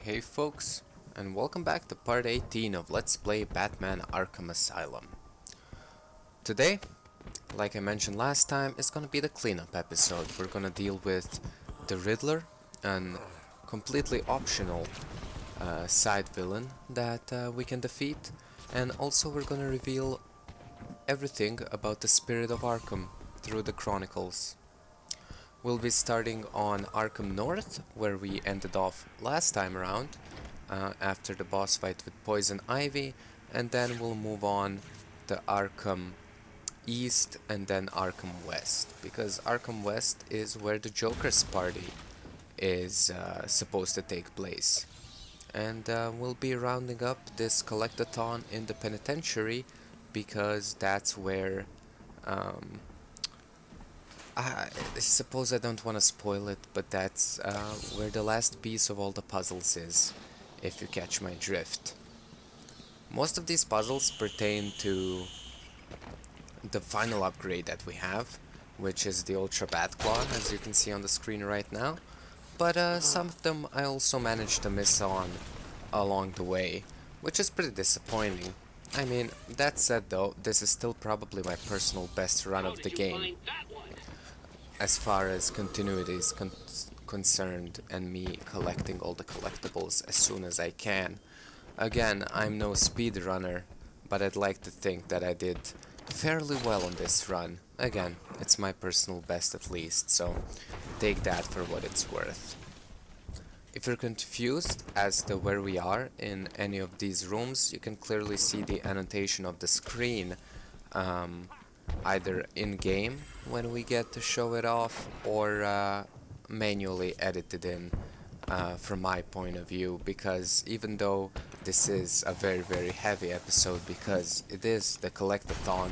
Hey folks, and welcome back to part 18 of Let's Play Batman Arkham Asylum. Today, like I mentioned last time, is gonna be the cleanup episode. We're gonna deal with the Riddler, an completely optional side villain that we can defeat, and also we're gonna reveal everything about the spirit of Arkham through the Chronicles. We'll be starting on Arkham North, where we ended off last time around, after the boss fight with Poison Ivy, and then we'll move on to Arkham East and then Arkham West, because Arkham West is where the Joker's party is supposed to take place. And we'll be rounding up this collectathon in the Penitentiary, because that's where I suppose I don't want to spoil it, but that's where the last piece of all the puzzles is, if you catch my drift. Most of these puzzles pertain to the final upgrade that we have, which is the Ultra Bat Claw, as you can see on the screen right now, but some of them I also managed to miss on along the way, which is pretty disappointing. I mean, that said though, this is still probably my personal best run of the game, as far as continuity is concerned, and me collecting all the collectibles as soon as I can. Again, I'm no speedrunner, but I'd like to think that I did fairly well on this run. Again, it's my personal best at least, so take that for what it's worth. If you're confused as to where we are in any of these rooms, you can clearly see the annotation of the screen, either in-game when we get to show it off, or manually edited in from my point of view, because even though this is a very heavy episode, because it is the collectathon,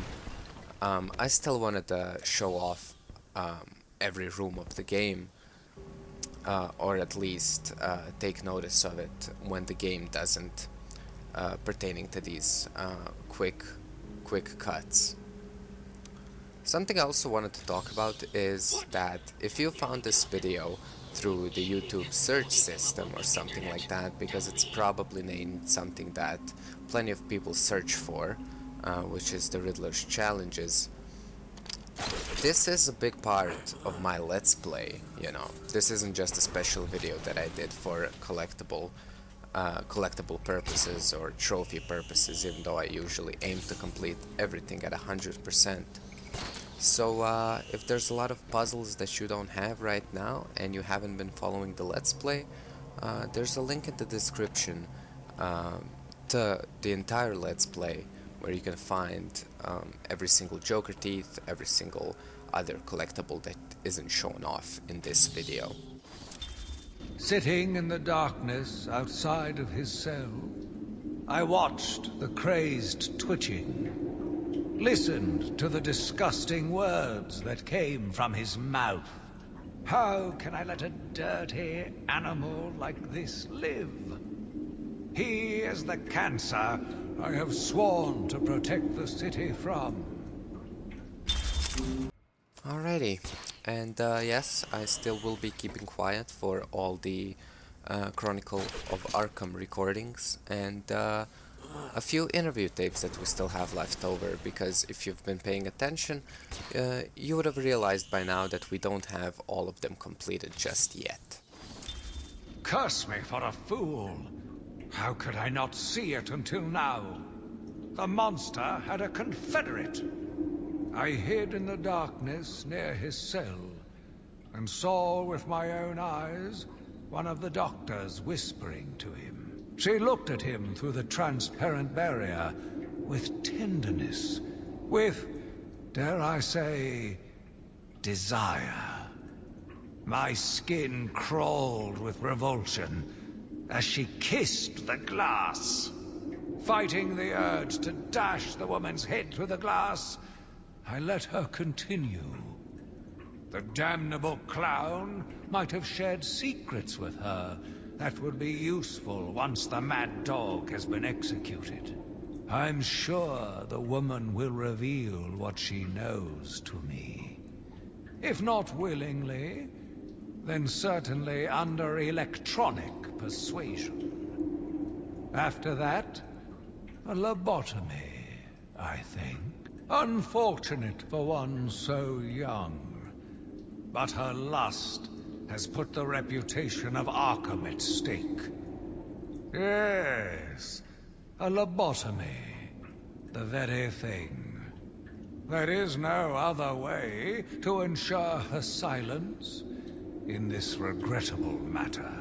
I still wanted to show off every room of the game, or at least take notice of it when the game doesn't, pertaining to these quick cuts. Something I also wanted to talk about is that if you found this video through the YouTube search system or something like that, because it's probably named something that plenty of people search for, which is the Riddler's challenges, this is a big part of my Let's Play, you know. This isn't just a special video that I did for collectible purposes or trophy purposes, even though I usually aim to complete everything at 100%. So if there's a lot of puzzles that you don't have right now and you haven't been following the Let's Play, there's a link in the description to the entire Let's Play, where you can find every single Joker teeth, every single other collectible that isn't shown off in this video. Sitting in the darkness outside of his cell, I watched the crazed twitching, listened to the disgusting words that came from his mouth. How can I let a dirty animal like this live? He is the cancer I have sworn to protect the city from. Alrighty, and yes, I still will be keeping quiet for all the Chronicle of Arkham recordings, and a few interview tapes that we still have left over, because if you've been paying attention, you would have realized by now that we don't have all of them completed just yet. Curse me for a fool! How could I not see it until now? The monster had a confederate. I hid in the darkness near his cell, and saw with my own eyes one of the doctors whispering to him. She looked at him through the transparent barrier with tenderness, with, dare I say, desire. My skin crawled with revulsion as she kissed the glass. Fighting the urge to dash the woman's head through the glass, I let her continue. The damnable clown might have shared secrets with her that would be useful once the mad dog has been executed. I'm sure the woman will reveal what she knows to me. If not willingly, then certainly under electronic persuasion. After that, a lobotomy, I think. Unfortunate for one so young. But her lust has put the reputation of Arkham at stake. Yes, a lobotomy. The very thing. There is no other way to ensure her silence in this regrettable matter.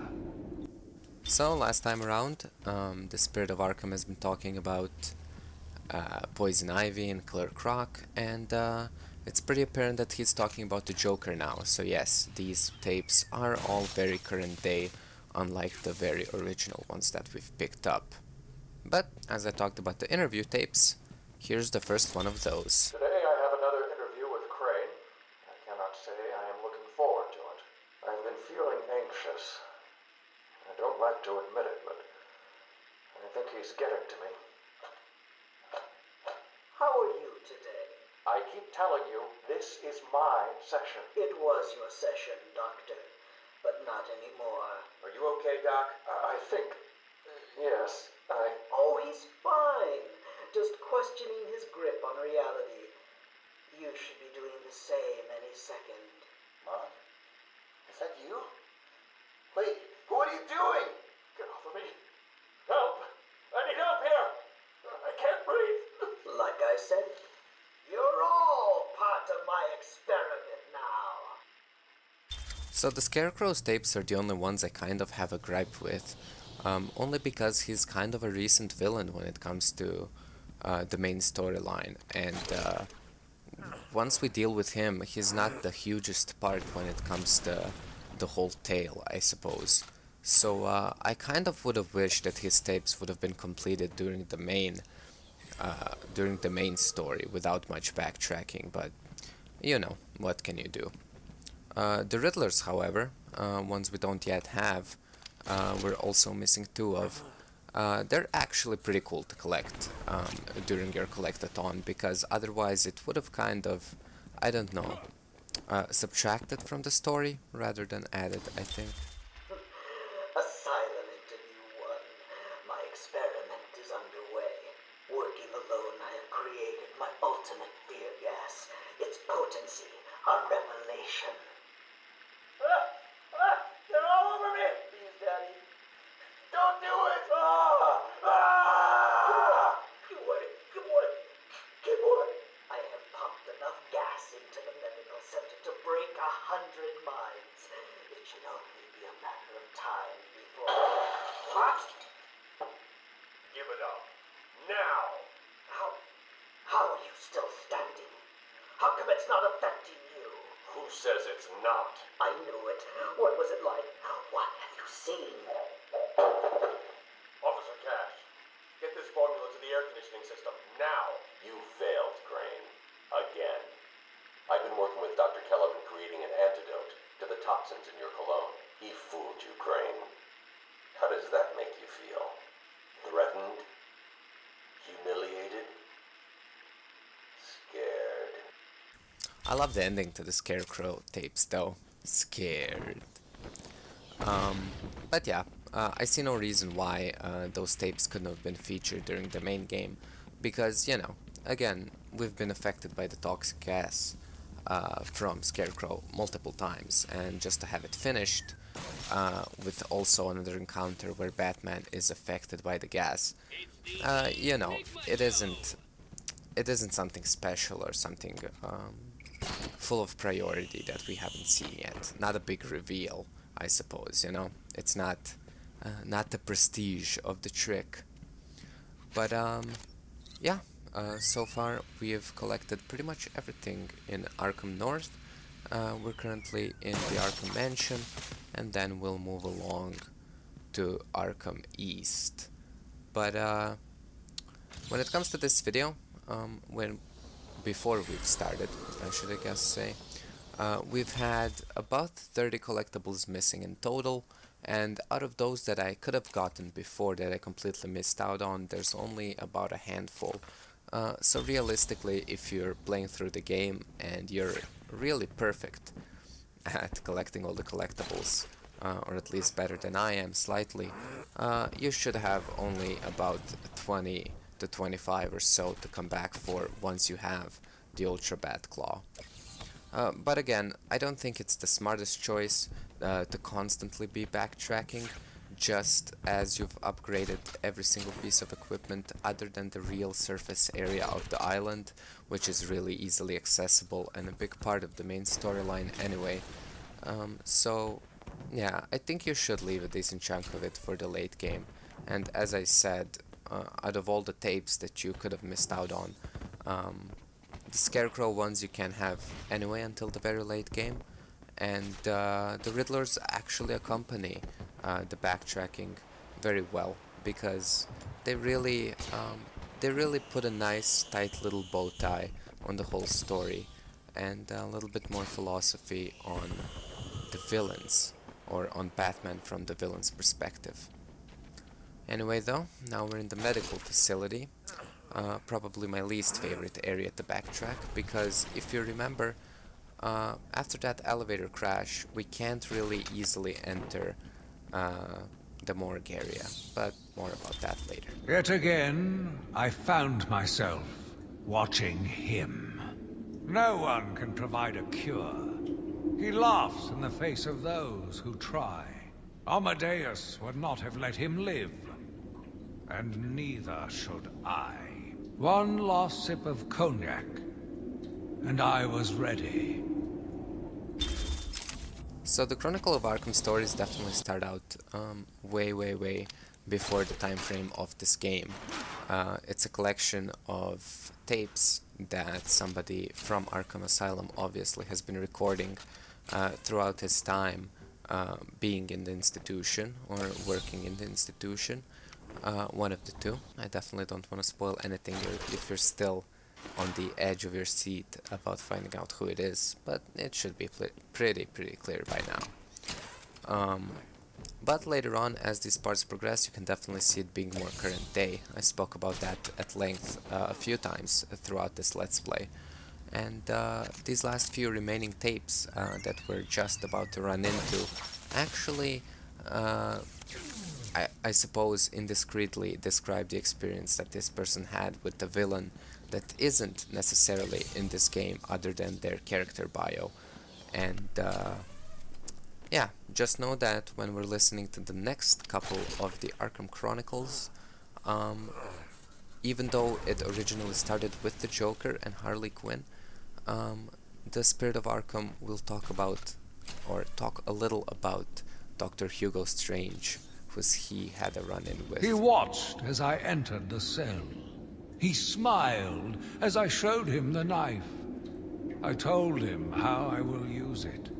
So last time around, the Spirit of Arkham has been talking about Poison Ivy and Killer Croc, and it's pretty apparent that he's talking about the Joker now. So yes, these tapes are all very current day, unlike the very original ones that we've picked up. But as I talked about the interview tapes, here's the first one of those. Today I have another interview with Crane. I cannot say I am looking forward to it. I've been feeling anxious. I don't like to admit it, but I think he's getting to me. How are you today? I keep telling you, this is my session. It was your session, Doctor, but not anymore. Are you okay, Doc? I think... yes, Oh, he's fine. Just questioning his grip on reality. You should be doing the same any second. Mom? Is that you? Wait, what are you doing? Get off of me. Help! I need help here! I can't breathe! Like I said, you're all part of my experiment now. So the Scarecrow's tapes are the only ones I kind of have a gripe with, only because he's kind of a recent villain when it comes to the main storyline, and once we deal with him, he's not the hugest part when it comes to the whole tale, I suppose. So I kind of would have wished that his tapes would have been completed during the main story without much backtracking, but you know, what can you do? The Riddlers, however, ones we don't yet have, we're also missing two of. They're actually pretty cool to collect during your collectathon, because otherwise it would have kind of, I don't know, subtracted from the story rather than added, I think. Asylum Interview 1. My experiment is underway. Working alone, I have created my ultimate fear gas. Its potency, a revelation. They're all over me! Please, Daddy. Don't do it! Keep away. I have pumped enough gas into the medical center to break 100 minds. It should only be a matter of time before... What? Give it up. Now! How are you still standing? How come it's not affecting you? Who says it's not? I knew it. What was it like? What have you seen? Officer Cash, get this formula to the air conditioning system now. You failed, Crane. Again. I've been working with Dr. Kellogg in creating an antidote to the toxins in your cologne. He fooled you, Crane. How does that make you feel? Threatened? Humiliated? Scared? I love the ending to the Scarecrow tapes though. Scared. But yeah, I see no reason why those tapes couldn't have been featured during the main game, because, you know, again, we've been affected by the toxic gas from Scarecrow multiple times, and just to have it finished with also another encounter where Batman is affected by the gas, you know, it isn't something special or something full of priority that we haven't seen yet. Not a big reveal, I suppose, you know. It's not the prestige of the trick. But yeah, so far we have collected pretty much everything in Arkham North. We're currently in the Arkham Mansion, and then we'll move along to Arkham East. But when it comes to this video, before we've started, I should I guess say, we've had about 30 collectibles missing in total, and out of those that I could have gotten before that I completely missed out on, there's only about a handful. So realistically, if you're playing through the game and you're really perfect at collecting all the collectibles, or at least better than I am slightly, you should have only about 20 to 25 or so to come back for once you have the Ultra Bat Claw. But again, I don't think it's the smartest choice to constantly be backtracking, just as you've upgraded every single piece of equipment other than the real surface area of the island, which is really easily accessible and a big part of the main storyline anyway. So yeah, I think you should leave a decent chunk of it for the late game. And as I said, out of all the tapes that you could have missed out on, the Scarecrow ones you can have anyway until the very late game, and the Riddlers actually accompany the backtracking very well, because they really put a nice tight little bow tie on the whole story, and a little bit more philosophy on the villains, or on Batman from the villain's perspective. Anyway though, now we're in the medical facility, probably my least favorite area to backtrack, because if you remember, after that elevator crash, we can't really easily enter the morgue area, but more about that later. Yet again, I found myself watching him. No one can provide a cure. He laughs in the face of those who try. Amadeus would not have let him live, and neither should I. One last sip of cognac, and I was ready. So the Chronicle of Arkham stories definitely start out way before the time frame of this game. It's a collection of tapes that somebody from Arkham Asylum obviously has been recording throughout his time being in the institution or working in the institution. One of the two. I definitely don't want to spoil anything if you're still on the edge of your seat about finding out who it is, but it should be pretty clear by now. But later on, as these parts progress, you can definitely see it being more current day. I spoke about that at length a few times throughout this Let's Play. And these last few remaining tapes that we're just about to run into actually, I suppose, indiscreetly describe the experience that this person had with the villain that isn't necessarily in this game other than their character bio. And yeah, just know that when we're listening to the next couple of the Arkham Chronicles, even though it originally started with the Joker and Harley Quinn, the Spirit of Arkham will talk a little about Dr. Hugo Strange, who he had a run-in with. He watched as I entered the cell. He smiled as I showed him the knife. I told him how I will use it,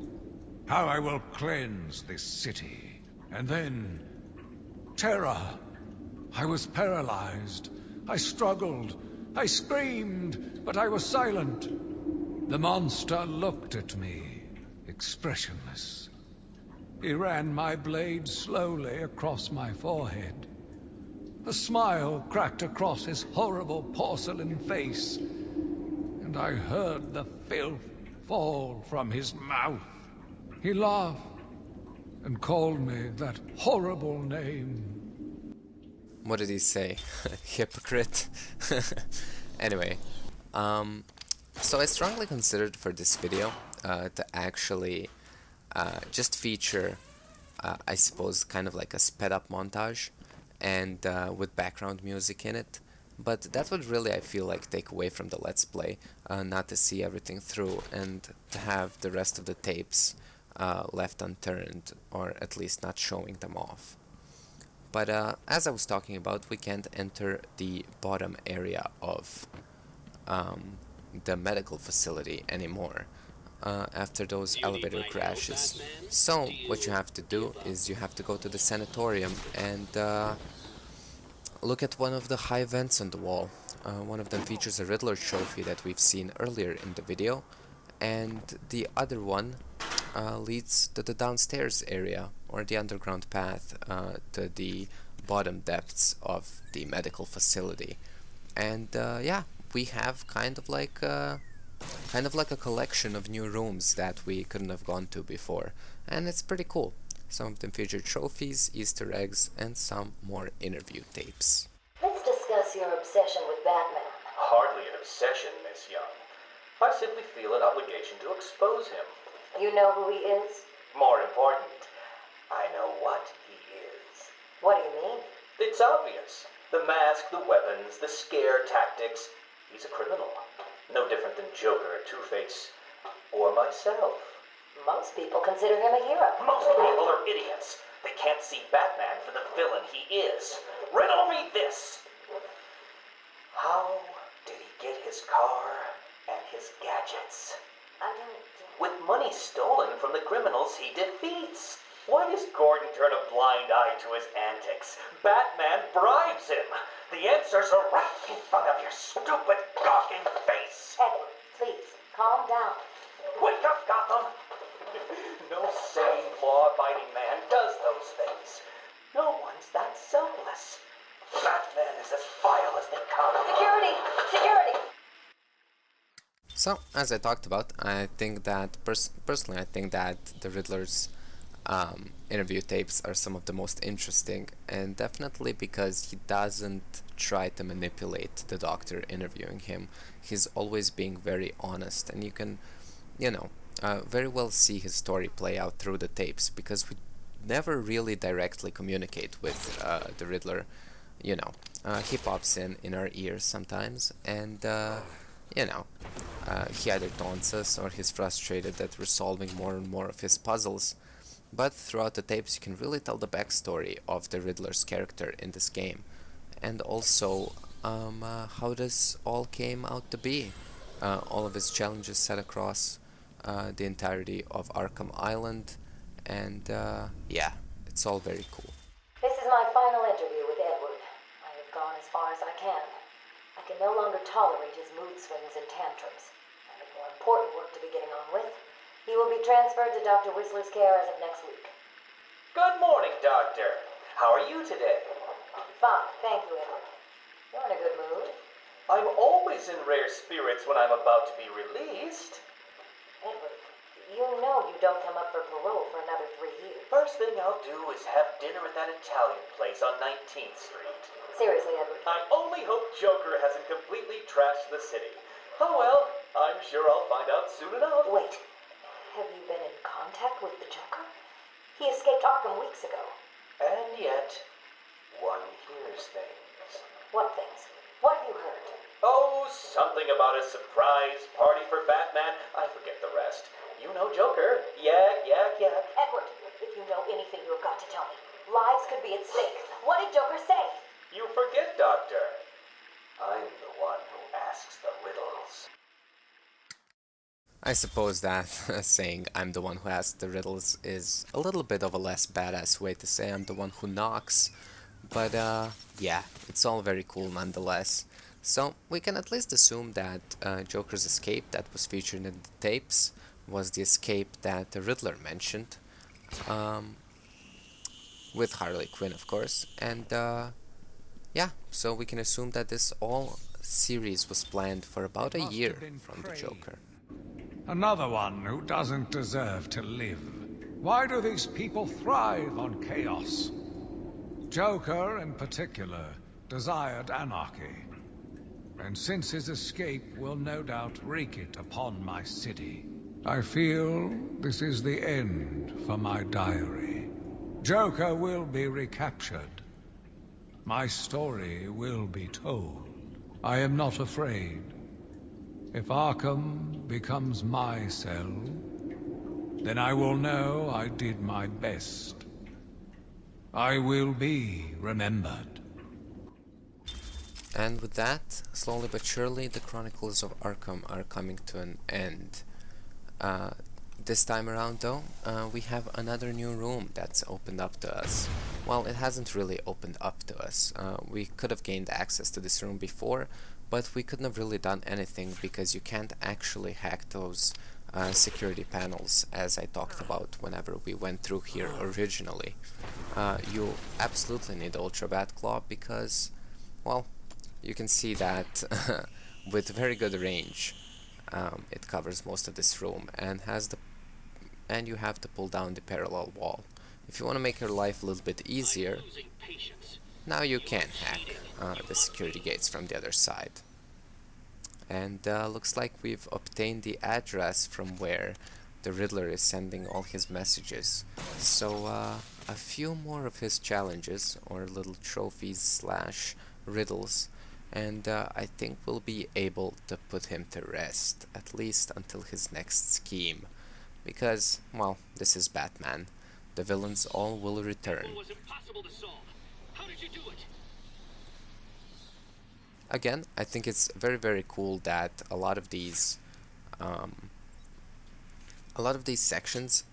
how I will cleanse this city. And then, terror. I was paralyzed. I struggled. I screamed, but I was silent. The monster looked at me, expressionless. He ran my blade slowly across my forehead. A smile cracked across his horrible porcelain face, and I heard the filth fall from his mouth. He laughed and called me that horrible name. What did he say? Hypocrite? Anyway, so I strongly considered for this video to actually just feature, I suppose, kind of like a sped up montage, and with background music in it, but that would really, I feel like, take away from the Let's Play, not to see everything through and to have the rest of the tapes left unturned, or at least not showing them off. But as I was talking about, we can't enter the bottom area of the medical facility anymore after those elevator crashes. So what you have to do is you have to go to the sanatorium and look at one of the high vents on the wall. One of them features a Riddler trophy that we've seen earlier in the video, and the other one leads to the downstairs area, or the underground path to the bottom depths of the medical facility. And yeah, we have kind of like kind of like a collection of new rooms that we couldn't have gone to before, and it's pretty cool. Some of them feature trophies, Easter eggs, and some more interview tapes. Let's discuss your obsession with Batman. Hardly an obsession, Miss Young. I simply feel an obligation to expose him. You know who he is? More important, I know what he is. What do you mean? It's obvious. The mask, the weapons, the scare tactics. He's a criminal. No different than Joker, Two-Face, or myself. Most people consider him a hero. Most people are idiots. They can't see Batman for the villain he is. Riddle me this! How did he get his car and his gadgets? I don't... With money stolen from the criminals he defeats. Why does Gordon turn a blind eye to his antics? Batman bribes him. The answers are right in front of your stupid, gawking face. Edward, please, calm down. Wake up, Gotham! No sane, law-abiding man does those things. No one's that selfless. Batman is as vile as they come. Security! Security! So, as I talked about, I think that, personally, I think that the Riddler's interview tapes are some of the most interesting, and definitely because he doesn't try to manipulate the doctor interviewing him. He's always being very honest, and you can, very well see his story play out through the tapes, because we never really directly communicate with the Riddler. He pops in our ears sometimes, and he either taunts us or he's frustrated that we're solving more and more of his puzzles. But throughout the tapes you can really tell the backstory of the Riddler's character in this game, and also how this all came out to be. All of his challenges set across the entirety of Arkham Island, and yeah, it's all very cool. This is my final interview with Edward. I have gone as far as I can. I can no longer tolerate his mood swings and tantrums. I have more important work to be getting on with. He will be transferred to Dr. Whistler's care as of next week. Good morning, Doctor. How are you today? Fine, thank you, Edward. You're in a good mood. I'm always in rare spirits when I'm about to be released. Edward, you know you don't come up for parole for another 3 years. First thing I'll do is have dinner at that Italian place on 19th Street. Seriously, Edward. I only hope Joker hasn't completely trashed the city. Oh well, I'm sure I'll find out soon enough. Wait. Have you been in contact with the Joker? He escaped Arkham weeks ago. And yet, one hears things. What things? What have you heard? Oh, something about a surprise party for Batman. I forget the rest. You know Joker. Yak, yak, yak. Edward, if you know anything, you've got to tell me. Lives could be at stake. What did Joker say? You forget, Doctor. I'm the one who asks the riddles. I suppose that saying I'm the one who asks the riddles is a little bit of a less badass way to say I'm the one who knocks, but yeah, it's all very cool nonetheless. So we can at least assume that Joker's escape that was featured in the tapes was the escape that the Riddler mentioned, with Harley Quinn of course, and yeah, so we can assume that this all series was planned for about a year from the Joker. Another one who doesn't deserve to live. Why do these people thrive on chaos? Joker, in particular, desired anarchy. And since his escape will no doubt wreak it upon my city, I feel this is the end for my diary. Joker will be recaptured. My story will be told. I am not afraid. If Arkham becomes my cell, then I will know I did my best. I will be remembered. And with that, slowly but surely, the Chronicles of Arkham are coming to an end. This time around though, we have another new room that's opened up to us. Well, it hasn't really opened up to us. We could have gained access to this room before, but we couldn't have really done anything because you can't actually hack those security panels, as I talked about whenever we went through here originally. You absolutely need Ultra Bat Claw because, well, you can see that with very good range, It covers most of this room and you have to pull down the parallel wall. If you want to make your life a little bit easier, now you can hack the security gates from the other side. And looks like we've obtained the address from where the Riddler is sending all his messages. So a few more of his challenges, or little trophies slash riddles, and I think we'll be able to put him to rest, at least until his next scheme. Because, well, this is Batman. The villains all will return. Was impossible to solve. How did you do it? Again, I think it's very, very cool that a lot of these sections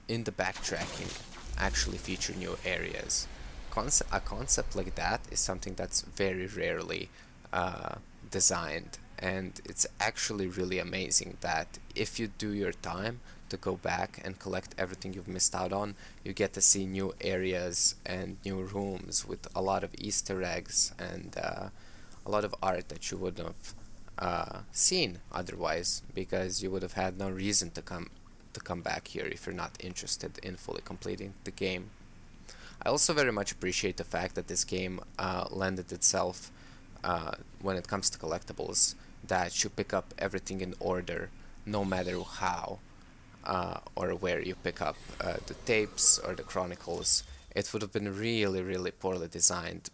in the backtracking actually feature new areas. A concept like that is something that's very rarely designed, and it's actually really amazing that if you do your time to go back and collect everything you've missed out on, you get to see new areas and new rooms with a lot of Easter eggs and a lot of art that you wouldn't have seen otherwise, because you would have had no reason to come back here if you're not interested in fully completing the game. I also very much appreciate the fact that this game lended itself, when it comes to collectibles, that you pick up everything in order, no matter how or where you pick up the tapes or the Chronicles. It would have been really, really poorly designed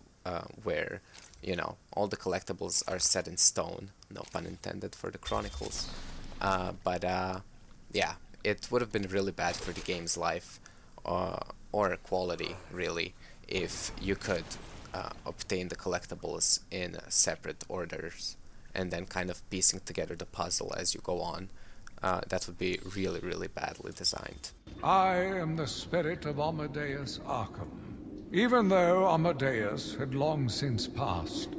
where, you know, all the collectibles are set in stone, no pun intended for the Chronicles. Yeah, it would have been really bad for the game's life, or quality, really, if you could obtain the collectibles in separate orders and then kind of piecing together the puzzle as you go on. That would be really, really badly designed. I am the spirit of Amadeus Arkham. Even though Amadeus had long since passed,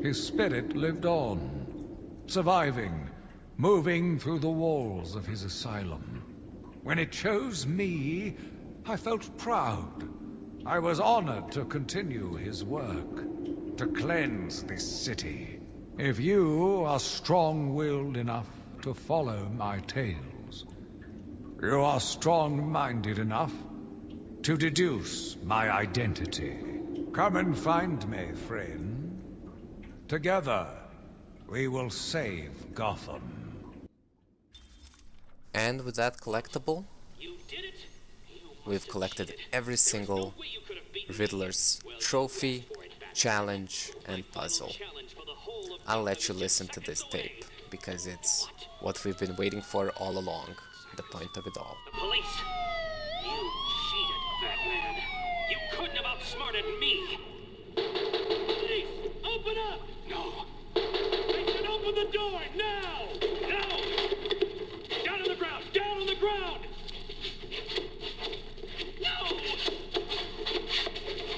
his spirit lived on, surviving, moving through the walls of his asylum. When it chose me, I felt proud. I was honored to continue his work, to cleanse this city. If you are strong-willed enough to follow my tales, you are strong-minded enough to deduce my identity. Come and find me, friend. Together, we will save Gotham. And with that collectible, we've collected every single Riddler's trophy, challenge, and puzzle. I'll let you listen to this tape, because it's what we've been waiting for all along, the point of it all. The police! You cheated, Batman! You couldn't have outsmarted me! Police! Open up! No! I said open the door, now! Now! Down on the ground! Down on the ground! No!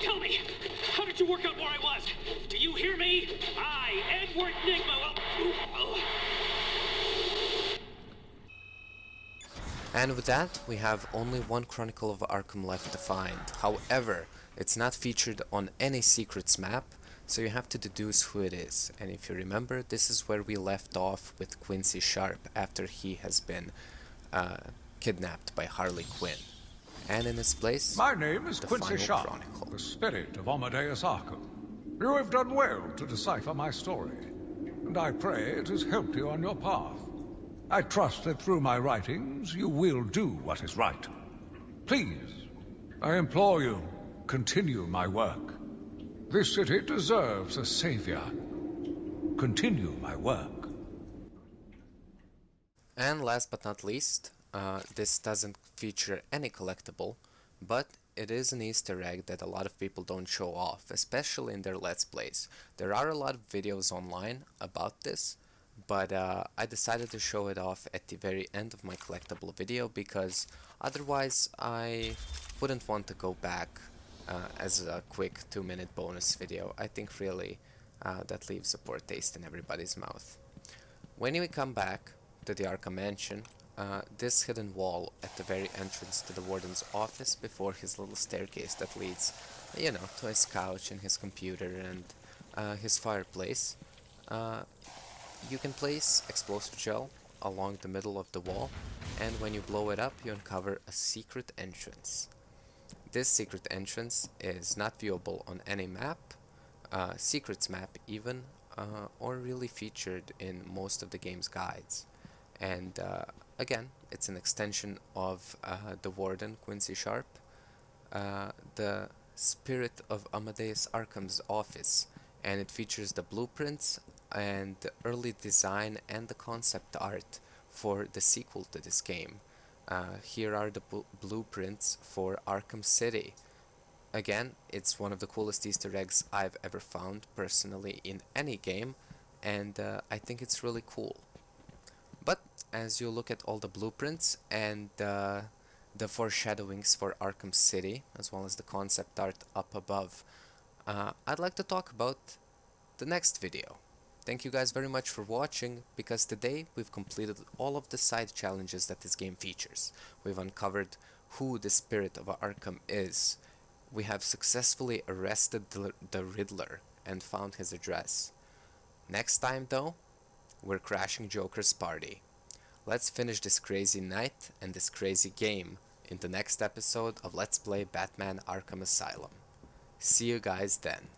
Tell me, how did you work out where I was? Do you hear me? I, Edward Nigma, And with that, we have only one Chronicle of Arkham left to find. However, it's not featured on any secrets map, so you have to deduce who it is. And if you remember, this is where we left off with Quincy Sharp after he has been kidnapped by Harley Quinn. And in his place, My name is the Quincy final Sharp, Chronicle. the spirit of Amadeus Arkham. You have done well to decipher my story, and I pray it has helped you on your path. I trust that through my writings, you will do what is right. Please, I implore you, continue my work. This city deserves a savior. Continue my work. And last but not least, this doesn't feature any collectible, but it is an Easter egg that a lot of people don't show off, especially in their Let's Plays. There are a lot of videos online about this, but I decided to show it off at the very end of my collectible video, because otherwise I wouldn't want to go back as a quick 2-minute bonus video. I think really that leaves a poor taste in everybody's mouth. When we come back to the Arkham Mansion, this hidden wall at the very entrance to the warden's office before his little staircase that leads, you know, to his couch and his computer and his fireplace, you can place explosive gel along the middle of the wall, and when you blow it up, you uncover a secret entrance. This secret entrance is not viewable on any map, secrets map even, or really featured in most of the game's guides. And again, it's an extension of the Warden, Quincy Sharp, the spirit of Amadeus Arkham's office, and it features the blueprints and the early design and the concept art for the sequel to this game. Here are the blueprints for Arkham City. Again, it's one of the coolest Easter eggs I've ever found personally in any game, and I think it's really cool. But as you look at all the blueprints and the foreshadowings for Arkham City, as well as the concept art up above, I'd like to talk about the next video. Thank you guys very much for watching, because today we've completed all of the side challenges that this game features. We've uncovered who the spirit of Arkham is. We have successfully arrested the Riddler and found his address. Next time though, we're crashing Joker's party. Let's finish this crazy night and this crazy game in the next episode of Let's Play Batman Arkham Asylum. See you guys then.